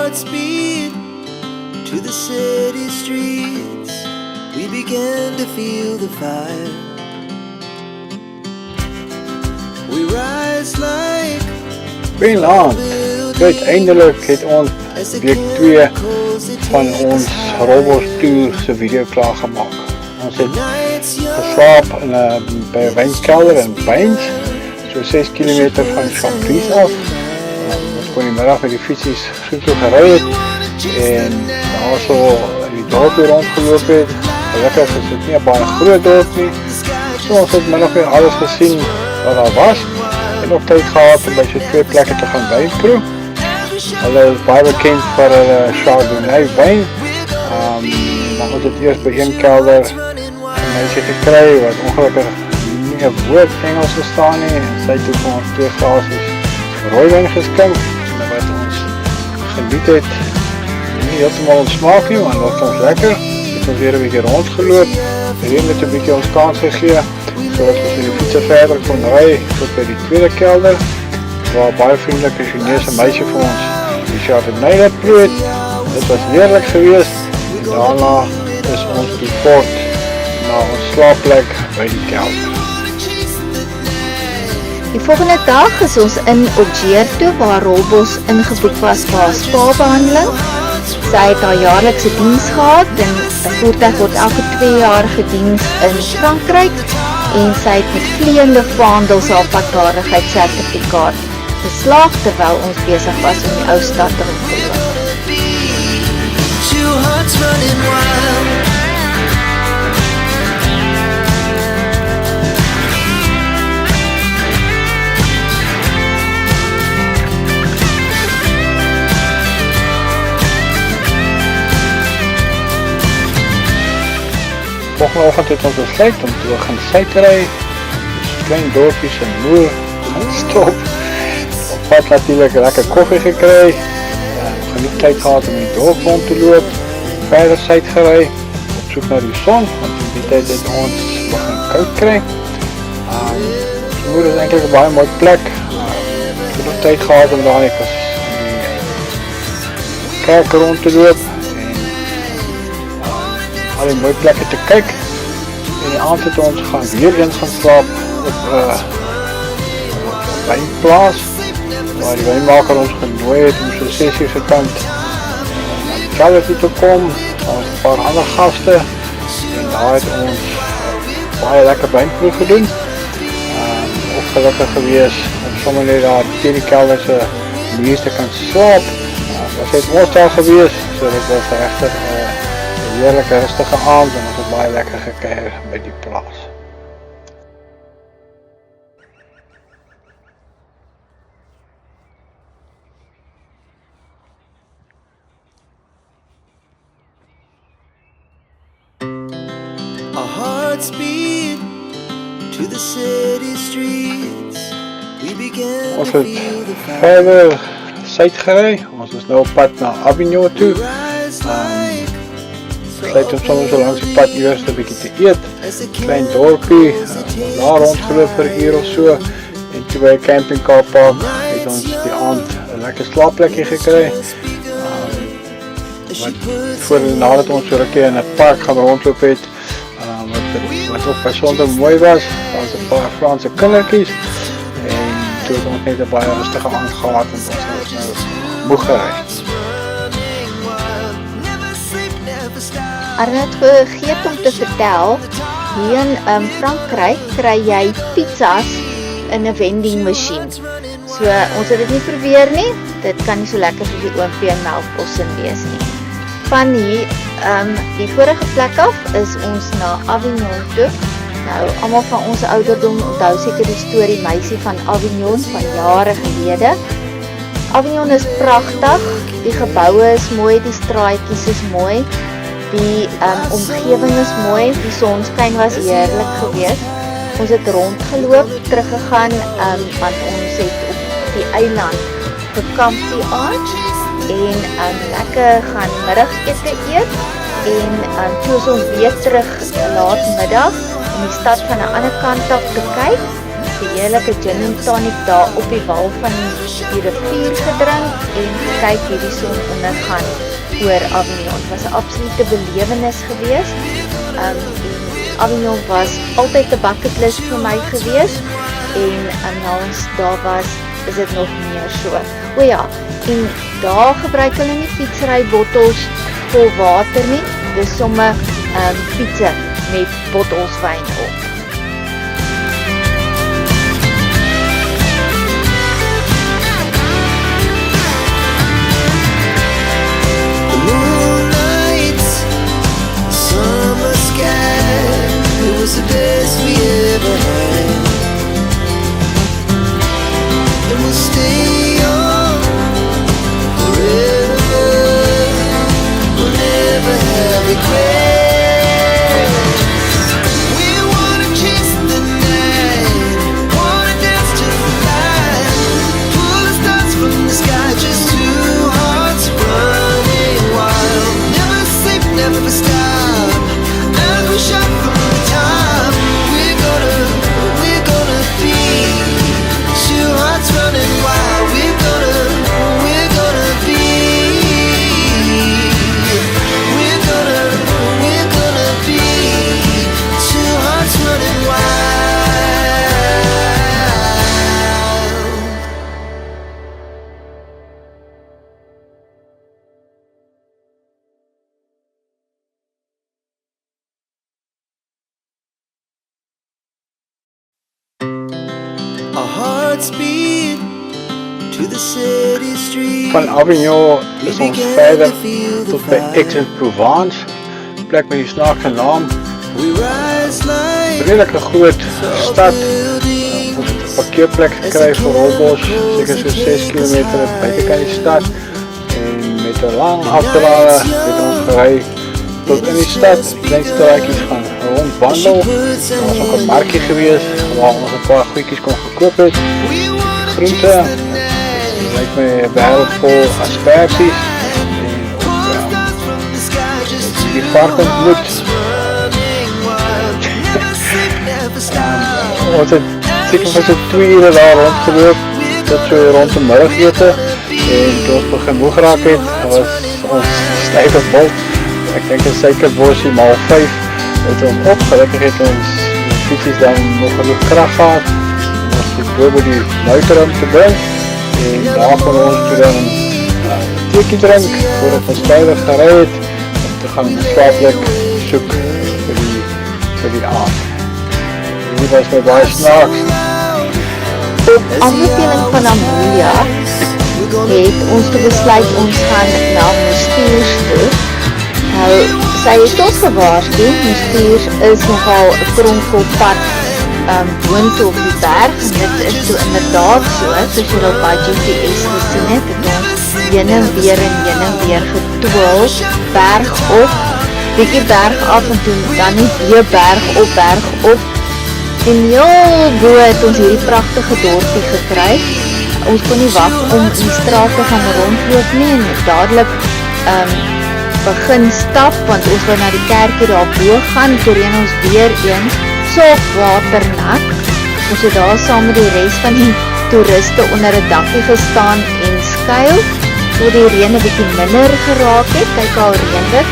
hearts beat to the city streets. We began to feel the fire. We rise like Goeienaand. Uiteindelik het ons week 2 van ons Robbos Tour se video klaargemaak. Ons het geslaap by 'n wynkelder in Bains, so 6 km van Champies af. Ons kon die middag met die fietsies so toe gery het en also in die dorp weer rondgeloop het. Gelukkig is dit nie 'n baie groot dorp nie, so ons het middag weer alles gesien wat daar was en nog tyd gehad om by so 2 plekke te gaan wynproe. Hulle is baie bekend vir hulle Chardonnay wyn. Maar ons het eers by een kelder 'n meisie gekry wat ongelukkig nie 'n woord Engels verstaan nie en sy het toe vir ons 2 glaasies rooiwyn geskink wat ons geniet het. Nie heeltemal ons smaak nie, maar dit was lekker. Het ons weer 'n bietjie rondgeloop, weer met 'n bietjie ons kans gegee sodat ons die fietsen verder kon ry tot by die tweede kelder waar baie vriendelike Chinese meisie vir ons die Chardonnay het proe. Dit was heerlik geweest en daarna is ons toe voort na ons slaapplek by die kelder. Die volgende dag is ons in Ojeerto waar Robbos ingeboek was vir haar spa-behandeling. Sy het haar jaarlikse diens gehad en 'n voertuig word elke 2 jaar gediens in Frankryk en sy het met vleiende vaandels haar padvaardigheidssertifikaat geslaag terwyl ons besig was om die ou stad te rondloop. Two hearts running wild. Volgende oggend het ons besluit om te begin suikery, klein dorpies in Moer stop. Op pad natuurlijk lekker koffie gekry, genoeg tyd gehad om in die dorp rond te loop, verder suid gery, op soek na die son, want in die tyd het ons begin koud kry. Moer is eintlik 'n baie mooi plek, genoeg tyd gehad om daar in die kerk rond te loop en al die mooie plekke te kyk. En die aand het ons weer eens gaan slaap op 'n wynplaas waar die wynmaker ons genooi het om so 6 uur se kant na die kelder toe te kom. Daar was 'n paar ander gaste en daar het ons baie lekker wynproe gedoen. Ook gelukkig gewees om sommer net daar teen die kelder se muur te kan slaap. Was het ons daar gewees, so dit was regtig 'n heerlike rustige aand en ons het baie lekker gekuier by die plaas. Our hearts beat to the city streets. We began Ons to het feel the fire. verder suid gery. Ons is nou op pad na Avignon toe. Besluit om sommer so langs die pad eers 'n bietjie te eet. Klein dorpie, daar rondgeloop vir 'n uur of so en toe by 'n campingcar park het ons die aand 'n lekker slaapplekkie gekry. Nadat ons so rukkie in 'n park gaan rondloop het, wat ook besonder mooi was, daar was 'n paar Franse kindertjies en toe het ons net 'n baie rustige aand gehad en ons is nou moeg gery. Arnold het vergeet om te vertel, hier in Frankryk kry jy pizzas in 'n vending masjien. So ons het dit nie verweer nie, dit kan nie so lekker vir die oompie en melkbosse wees nie. Van hier, die vorige plek af is ons na Avignon toe. Nou, almal van ons ouderdom onthou seker die storie Meisie van Avignon van jare gelede. Avignon is pragtig, die geboue is mooi, die straatjies is mooi. Die omgewing is mooi, die sonskyn was heerlik geweest. Ons het rondgeloop, teruggegaan, want ons het op die eiland gekamp die aand en lekker gaan middagete eet en toe is ons weer terug laat middag om die stad van 'n ander kant af te kyk 'n heerlike gin en tonic daar op die wal van die rivier gedrink en gekyk hoe die son ondergaan oor Avignon. Dit was 'n absolute belewenis geweest. En Avignon was altyd 'n bucket list vir my geweest en nou ons daar was, is dit nog meer so. O ja, en daar gebruik hulle nie fietsry bottels vol water nie, dis sommer fietsse met bottels wyn op. The moonlight, summer sky, it was the best we ever had. And we'll stay on forever. We'll never have regrets. We wanna chase the night, wanna dance to the light, pull the stars from the sky, just two hearts running wild. Never sleep, never stop, as we shot from the top. We're gonna be two hearts running wild. We're gonna be. We're gonna be two hearts running wild. Our hearts beat to the city streets. Van Avignon We is ons began verder to feel the tot by vibe. Aix-en-Provence, plek met die snaakse naam. We rise like Redelike groot stad. buildings. Ons het 'n parkeerplek gekry vir Rooibos, seker so 6 km buitekant die stad. En met 'n lang afdraande het ons gery tot in die stad, klein straatjies gaan rondwandel. Daar was ook 'n markie gewees waar ons 'n paar goedjies kon gekoop het. Groente, lyk my 'n wêreld vol asperges en ook die varkensbloed. Ons het seker vir so 2 ure daar rondgeloop, tot so rond die middagete. En toe ons begin moeg geraak het, was ons stywe bol. Ek dink 'n suikerbossie maal 5 het ons op. Gelukkig het ons fietsjes dan nog genoeg krag gehad. Ons het bo by die luiterum te bring. En daar kon ons toe dan teekie drink voordat ons stywe gery het. Om te gaan slaaplik soek vir die aand. Hier was my baie snaaks. Op aanbeveling van Amelia het ons te besluit ons gaan na Mustiers toe. Nou, sy het ons gewaarsku, Mustiers is nogal 'n kronkelpad boontoe op die berg en dit is so inderdaad so, soos jy op by GPS gesien het ons heen en weer getwil, berg op, bietjie berg af en toe dan nie weer berg op. En heel bo het ons hierdie pragtige dorpie gekry. Ons kon nie wag om in die straat te gaan rondloop nie en dadelik begin stap want ons wou na die kerkie daarbo gaan, toereen ons weer eens sopwaternat. Ons het daar saam met die res van die toeriste onder 'n dakkie gestaan en skuil tot die reën 'n bietjie minder geraak het. Kyk al reën dit.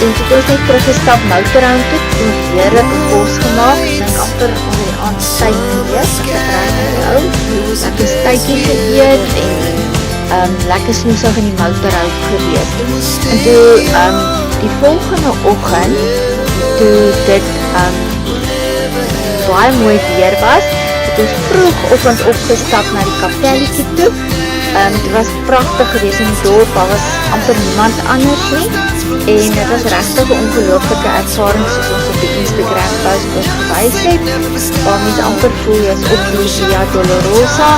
En toe het ons net teruggestap Motorhome toe, ons heerlike kos gemaak, ek dink amper om die aand steak geëet, ek het reg onthou, lekker steakie geëet en lekker snoesig in die Motorhome gewees. En toe die volgende oggend, toe dit baie mooi weer was, het ons vroegoggend opgestap na die kapelletjie toe. Dit was pragtig geweest in die dorp, daar was amper niemand anders nie. En dit was regtig 'n ongelooflike ervaring soos ons op die Instagram post ook gewys het. Waar mens amper voel jy is op die Via Dolorosa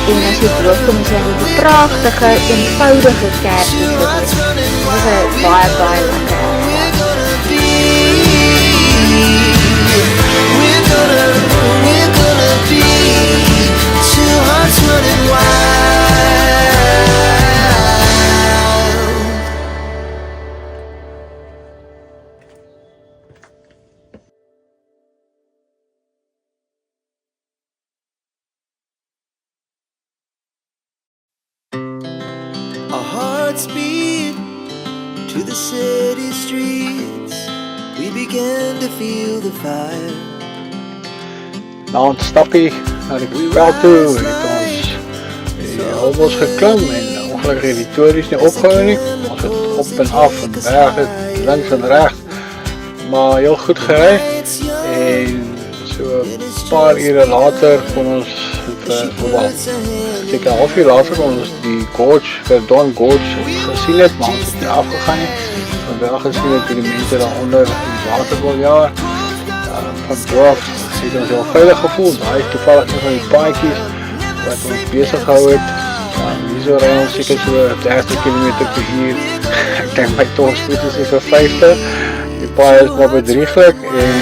en as jy loop kom jy in die pragtige, eenvoudige kerkie gewees. Dit was 'n baie lekker our hearts beat to the city streets. We began to feel the fire. Na ons stappie na die veld toe, het ons die hobbels geklim en ongelukkig het die tories nie opgehou nie. Ons het op en af en berge, links en rechts, maar heel goed gery en so 'n paar ure later kon ons seker 'n halfuur later kon ons die gorge, Verdon Gorge gesien het, maar ons het nie afgegaan nie. Ons het wel gesien dat die mense daaronder in die water wil jaar. Van dwarf het ons heel veilig gevoel. Daar is toevallig een van die paadjies wat ons bezig gehou het. Hier so ry ons seker so 30 km/h. Ek dink my topspoed is so 50. Die paai is maar bedrieglik en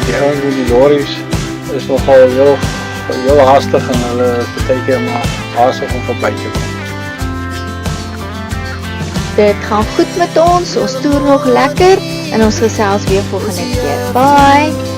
die ouens in die lorries is nogal heel haastig en hulle is baie keer maar haastig om verby te kom. Dit gaan goed met ons toer nog lekker en ons gesels weer volgende keer. Bye!